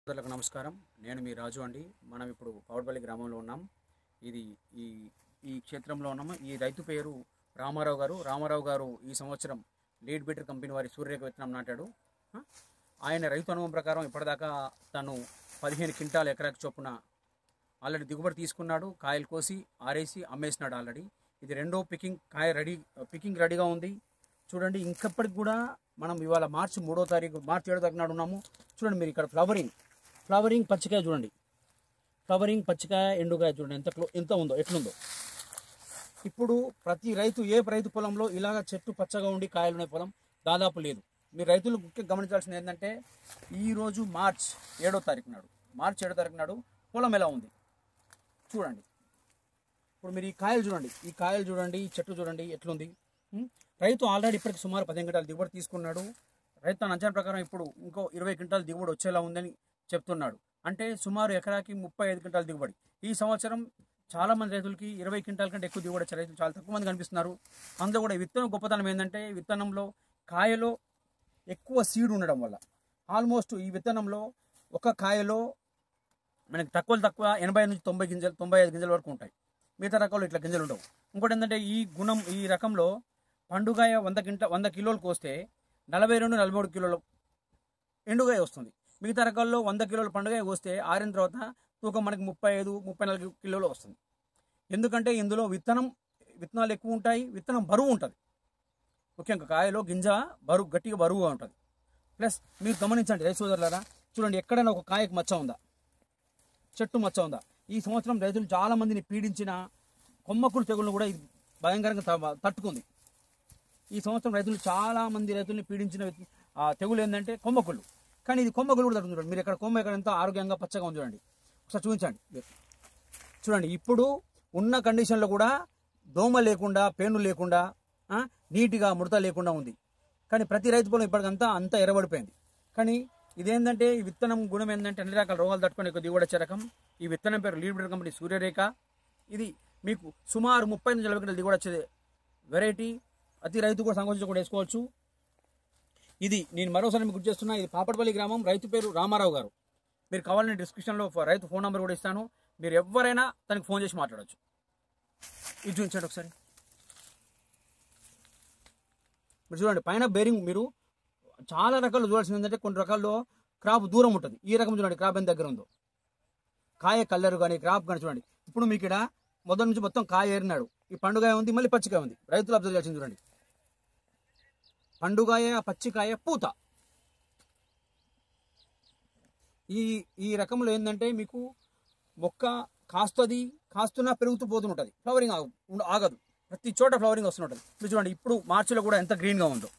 సోదరులకు నమస్కారం. నేను మీ రాజు అండి. మనం ఇప్పుడు పౌడపల్లి గ్రామంలో ఉన్నాం. ఇది ఈ ఈ క్షేత్రంలో ఉన్నాము. ఈ రైతు పేరు రామారావు గారు. రామారావు గారు ఈ సంవత్సరం లీడ్ బీటర్ కంపెనీ వారి సూర్యరేఖ విత్తనం నాటాడు. ఆయన రైతు అనుభవం ప్రకారం ఇప్పటిదాకా తను 15 క్వింటాల్ ఎకరాకి చొప్పున ఆల్రెడీ దిగుబడి తీసుకున్నాడు. కాయలు కోసి ఆరేసి అమ్మేసినాడు ఆల్రెడీ. ఇది రెండో పికింగ్ కాయ పికింగ్ రెడీగా ఉంది. చూడండి, ఇంకప్పటికి కూడా మనం ఇవాళ మార్చి 7వ తారీఖు మార్చి 7వ తారీఖు నాడు ఉన్నాము. చూడండి, మీరు ఇక్కడ ఫ్లవరింగ్ పచ్చికాయ చూడండి. ఫ్లవరింగ్ పచ్చికాయ ఎండుకాయ చూడండి ఎంత ఉందో, ఎట్లుందో. ఇప్పుడు ప్రతి రైతు ఏ రైతు పొలంలో ఇలాగ చెట్టు పచ్చగా ఉండి కాయలు ఉన్న పొలం దాదాపు లేదు. మీరు రైతులు ముఖ్యంగా గమనించాల్సింది ఏంటంటే ఈరోజు మార్చి 7వ తారీఖు నాడు పొలం ఎలా ఉంది చూడండి. ఇప్పుడు మీరు ఈ కాయలు చూడండి, ఈ చెట్టు చూడండి ఎట్లుంది. రైతు ఆల్రెడీ ఇప్పటికి సుమారు 15 క్వింటాలు దిగుబడి తీసుకున్నాడు. రైతు తన అంచనా ప్రకారం ఇప్పుడు ఇంకో 20 క్వింటాలు దిగుబడి వచ్చేలా ఉందని చెప్తున్నాడు. అంటే సుమారు ఎకరాకి 35 క్వింటాల దిగుబడి. ఈ సంవత్సరం చాలా మంది రైతులకి 20 క్వింటాల కంటే ఎక్కువ దిగుబడి వచ్చే రైతులు చాలా తక్కువ మంది కనిపిస్తున్నారు. అందులో కూడా విత్తనం గొప్పతనం ఏంటంటే విత్తనంలో కాయలో ఎక్కువ సీడ్ ఉండడం వల్ల ఆల్మోస్ట్ ఈ విత్తనంలో ఒక కాయలో మనకి తక్కువ 80 నుంచి 90 గింజలు 95 గింజల వరకు ఉంటాయి. మిగతా రకాలు ఇట్లా గింజలు ఉండవు. ఇంకోటి ఏంటంటే ఈ రకంలో పండుగాయ 100 కిలోలకు వస్తే 42-43 కిలోల ఎండుగాయ వస్తుంది. మిగతా రకాల్లో 100 కిలోల పండుగాయ వస్తే ఆరిన తర్వాత తూకం మనకి 35-34 కిలోలు వస్తుంది. ఎందుకంటే ఇందులో విత్తనాలు ఎక్కువ ఉంటాయి, విత్తనం బరువు ఉంటుంది. ముఖ్యంగా కాయలో గింజ గట్టిగా బరువుగా ఉంటుంది. ప్లస్ మీరు గమనించండి రైతు సోదరులారా, చూడండి ఎక్కడైనా ఒక కాయకు మచ్చ ఉందా, చెట్టు మచ్చ ఉందా? ఈ సంవత్సరం రైతులు చాలా మందిని పీడించిన కొమ్మకుళ్ళు తెగులను కూడా ఇది భయంకరంగా తట్టుకుంది. ఈ సంవత్సరం చాలా మంది రైతుల్ని పీడించిన తెగులు ఏంటంటే కొమ్మకుళ్ళు. కానీ ఇది కొమ్మకుళ్ళు కూడా తట్టుకుంది. మీరు ఇక్కడ కొమ్మ ఎంత ఆరోగ్యంగా పచ్చగా ఉంది చూడండి. ఒకసారి చూపించండి. చూడండి, ఇప్పుడు ఉన్న కండిషన్లో కూడా దోమ లేకుండా, పేను లేకుండా, నీట్గా ముడత లేకుండా ఉంది. కానీ ప్రతి రైతు పొలం ఇప్పటికంతా అంతా ఎర్రబడిపోయింది. కానీ ఇదేంటంటే ఈ విత్తనం గుణం ఏంటంటే అన్ని రకాల రోగాలు తట్టుకొని ఎక్కువ దిగుబడి వచ్చే రకం. ఈ విత్తనం పేరు లీడ్ బీటర్ కంపెనీ సూర్యరేఖ. ఇది మీకు సుమారు 30 నుంచి 40 క్వింటాల దిగుబడి వచ్చే వెరైటీ. ప్రతి రైతు కూడా సంకోచించి కూడా వేసుకోవచ్చు. ఇది నేను మరోసారి మీకు గుర్తు చేస్తున్నా, ఇది పాపడపల్లి గ్రామం. రైతు పేరు రామారావు గారు. మీరు కావాలని డిస్క్రిప్షన్లో రైతు ఫోన్ నెంబర్ కూడా ఇస్తాను. మీరు ఎవరైనా తనకి ఫోన్ చేసి మాట్లాడవచ్చు. ఇది చూపించండి ఒకసారి. మీరు చూడండి పైన బేరింగ్. మీరు చాలా రకాలు చూడాల్సింది ఏంటంటే కొన్ని రకాల్లో క్రాప్ దూరం ఉంటుంది. ఈ రకం చూడండి క్రాప్ ఎంత దగ్గర ఉందో. కాయ కలర్ కానీ క్రాప్ కానీ చూడండి. ఇప్పుడు మీకు ఇక్కడ మొదటి నుంచి మొత్తం కాయ ఏరినాడు. ఈ పండుగాయ ఉంది, మళ్ళీ పచ్చికాయ ఉంది. రైతులు అబ్జర్వ్ చేయాల్సింది చూడండి. పండుగాయ, పచ్చికాయ, పూత. ఈ రకంలో ఏంటంటే మీకు మొక్క కాస్తున్నా పెరుగుతూ పోతుంటుంది. ఫ్లవరింగ్ ఆగదు. ప్రతి చోట ఫ్లవరింగ్ వస్తుంటుంది. మీరు చూడండి ఇప్పుడు మార్చిలో కూడా ఎంత గ్రీన్గా ఉందో.